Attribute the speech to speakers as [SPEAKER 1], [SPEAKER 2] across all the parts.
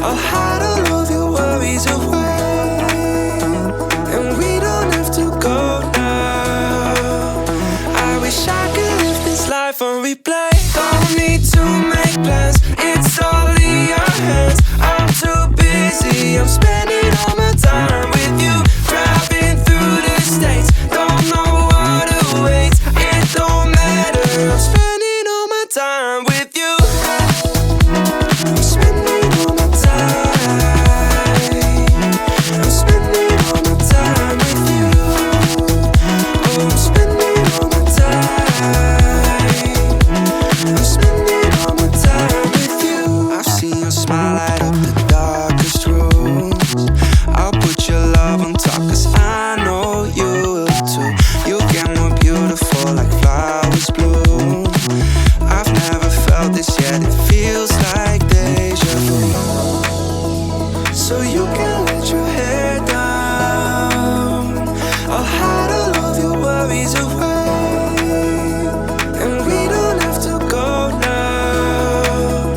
[SPEAKER 1] I'll hide all of your worries away, and we don't have to go now. I wish I could live this life on replay. Don't need to make plans, it's all in your hands. I'm too busy, I'm spending all my time with you. Driving through the states, don't know what awaits. It don't matter, I'm spending all my time with you. I'm spending all my time. I'm spending all my time with you. Oh, I'm spending all my time. I'm spending all my time with you. I've seen your smile light up the darkest rooms. I'll put your love on top, 'cause I know you will too. You get more beautiful like flowers bloom. I've never felt this yet, it feels like deja vu. So you can let your hair down, I'll hide all of your worries away, and we don't have to go now.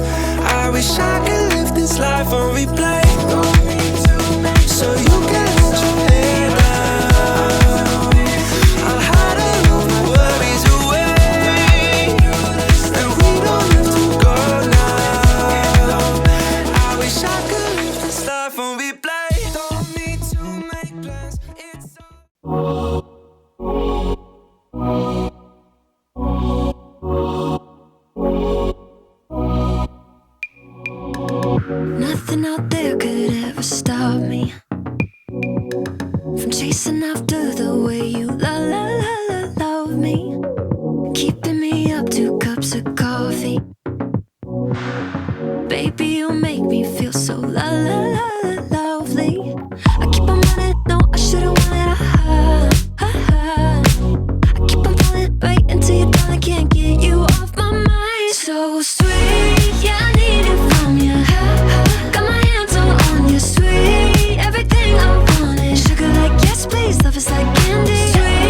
[SPEAKER 1] I wish I could live this life on replay. So you can let your hair down, I'll hide all of your worries away, and we don't have to go now. I wish I could live this life on replay. Don't need to make plans, it's all.
[SPEAKER 2] Nothing out there could ever stop me from chasing after the way you love me, keeping me up 2 cups of coffee. Baby, you make me feel so lovely. I keep on running, no, I shouldn't want it. I keep on falling right into your thought, I can't get you off my mind. So sweet, yeah, I need it from you. Got my hands all on you, sweet. Everything I want is sugar like yes, please. Love is like candy. Sweet.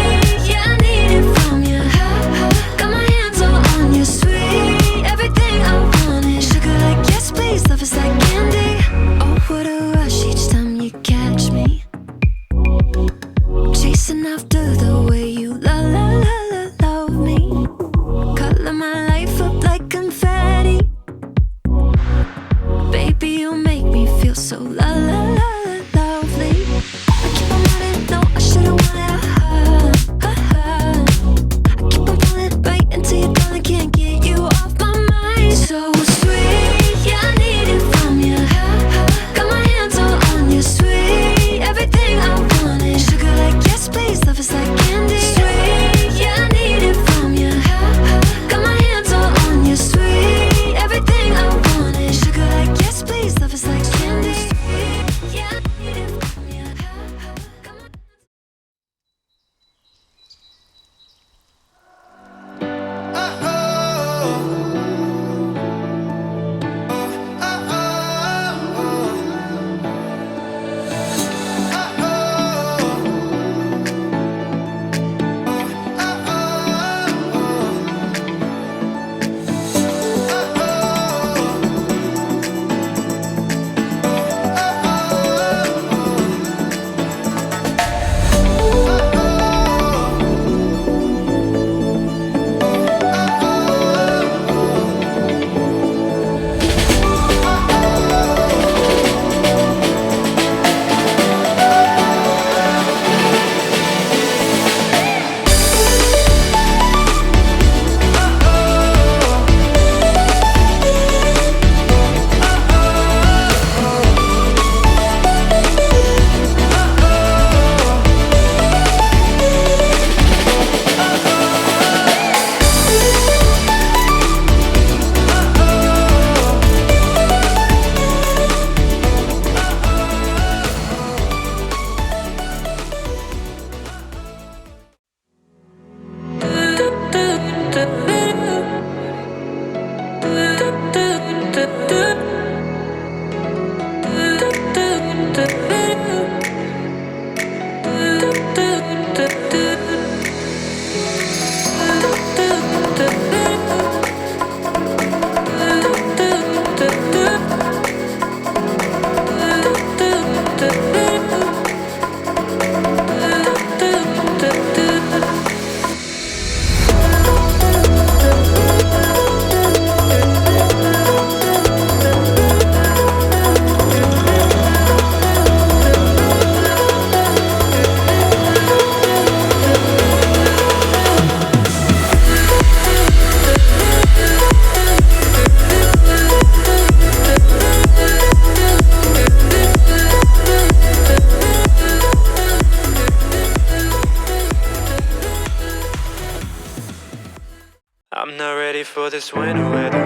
[SPEAKER 1] for this winter weather.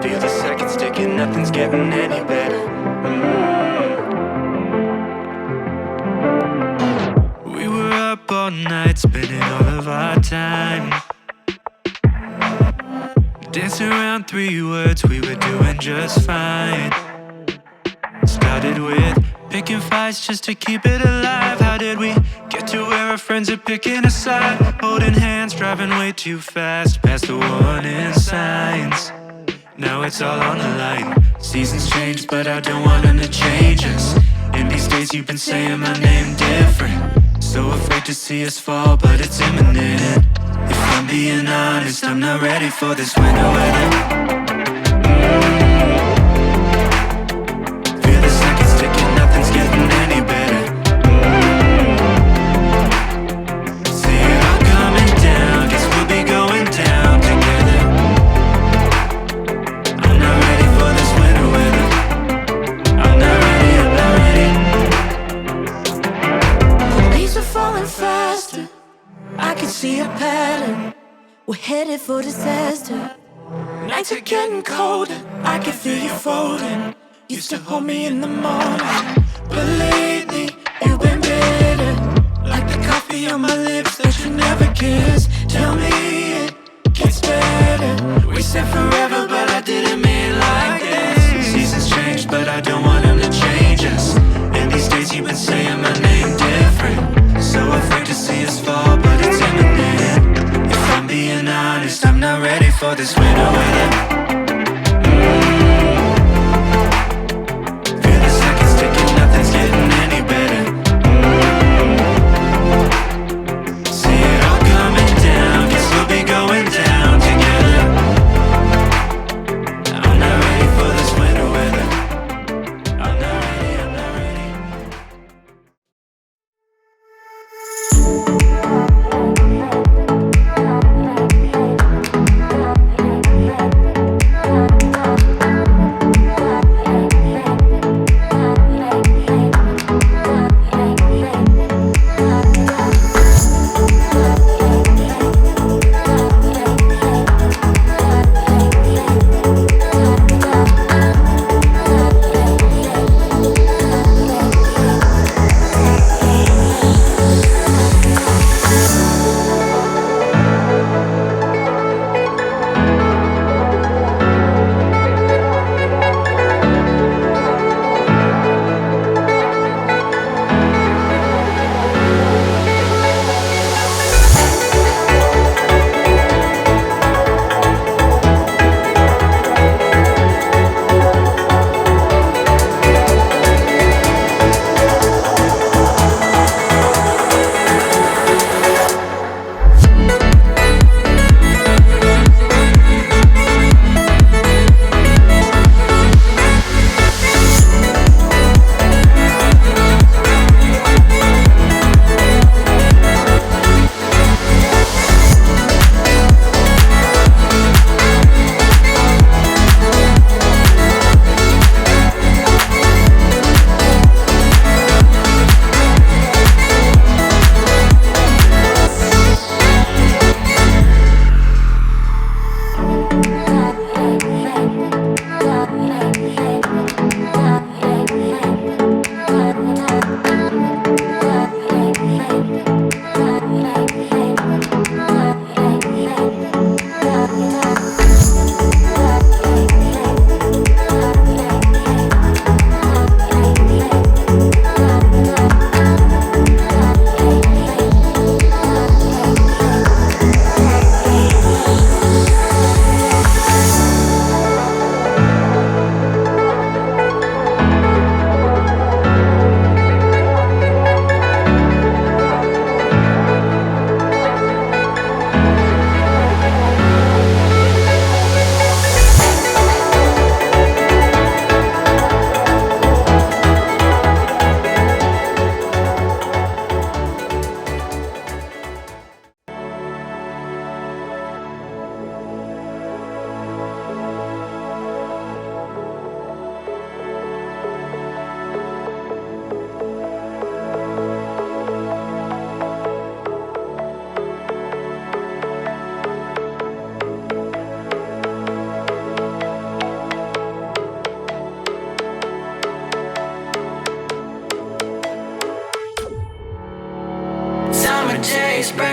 [SPEAKER 1] Feel the seconds ticking, nothing's getting any better. We were up all night, spending all of our time dancing around 3 words, we were doing just fine. Started with picking fights just to keep it alive. How did we get to where our friends are picking a side? Holding hands, driving way too fast, past the warning signs. Now it's all on the line. Seasons change, but I don't want them to change us. In these days you've been saying my name different. So afraid to see us fall, but it's imminent. If I'm being honest, I'm not ready for this winter weather. Feel the seconds ticking, nothing's getting any better. See it all coming down, guess we'll be going down together. I'm not ready for this winter weather. I'm not ready, I'm not ready.
[SPEAKER 2] Leaves are falling faster, I can see a pattern. We're headed for disaster. Nights are getting colder, I can feel you folding. Used to hold me in the morning, but lately you've been bitter. Like the coffee on my lips that you never kiss. Tell me it gets better.
[SPEAKER 1] We said forever, but I didn't mean it like this. Seasons change, but I don't want them to change us. In these days you've been saying my name different. So afraid to see us fall, but it's imminent. If I'm being honest, I'm not ready for this winter weather. Feel the seconds ticking, nothing's getting any better. See it all coming down, guess we'll be going down together.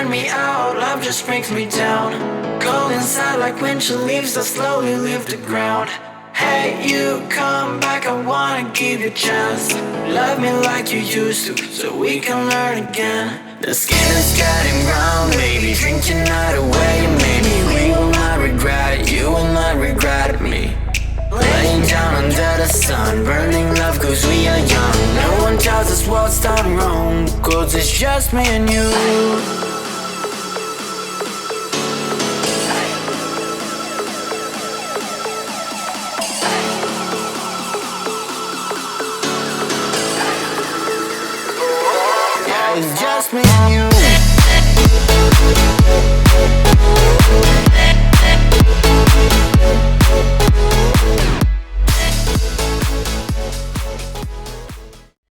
[SPEAKER 1] burn me out, love just brings me down. Go inside like winter leaves that slowly leave the ground. Hey, you come back, I wanna give you a chance. Love me like you used to, so we can learn again. The skin is getting brown, baby, drink your night away. Maybe we will not regret it, you will not regret me. Laying down under the sun, burning love cause we are young. No one tells us what's done wrong, cause it's just me and you. It's just me and you.